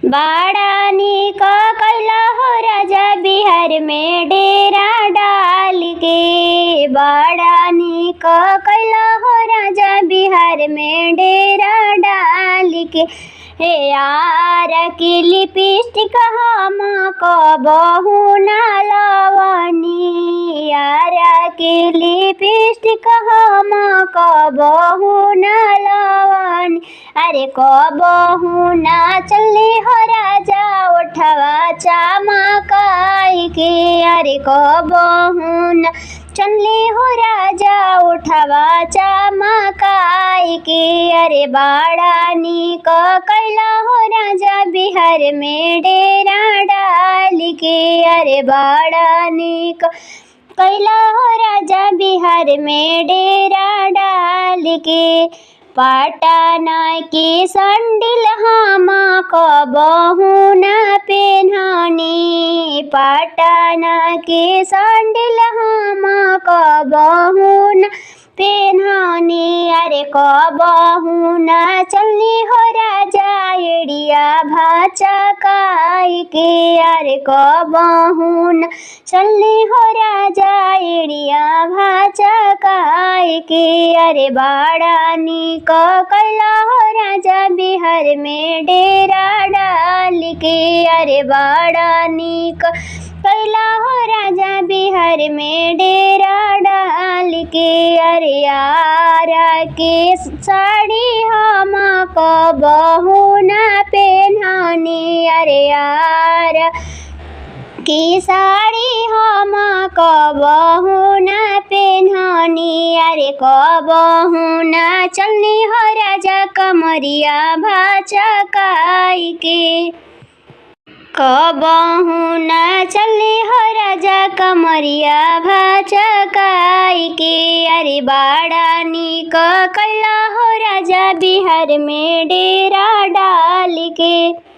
बाड़ा निक कैला हो राजा बिहार में डेरा डाल के। बाड़ा निक कैला हो राजा बिहार में डेरा डाल के। हे यार की लिपस्टिक हम कबहू ना लवनी। यार की लिपस्टिक हम कबहू ना लवनी। अरे कबहू ना चली हो राजा उठवा चमकाई के। अरे कबहू ना चली हो राजा उठवा चमकाई के। अरे बाड़ा निक कैला हो राजा बिहार में डेरा डाल के। अरे बाड़ा निक कैला हो राजा बिहार में डेरा डाल के। पटना की संडिल हम कबहू ना पेन्हनी। पटना की संडिल हम कबहू ना पेन्हनी। अरे कबहू ना चलनी हो राजा एड़िया भाचकाई के। अरे कबहू ना चलनी हो राजा एड़िया भाचकाई के। अरे बाड़ा निक कैला हो राजा बिहार में डेरा डाल के। अरे बाड़ा निक कैला हो राजा बिहार में डेरा डाल के। अरे यार के साड़ी हम कबहू ना पेन्हनी। अरे यार की साड़ी हम कबहू ना पेन्हनी। अरे कबहू ना चलनी हो राजा कमरिया भाचकाई के। कबहू ना चलनी हो राजा कमरिया भाचकाई के। अरे बाड़ा निक कैला हो राजा बिहार में डेरा डाल के।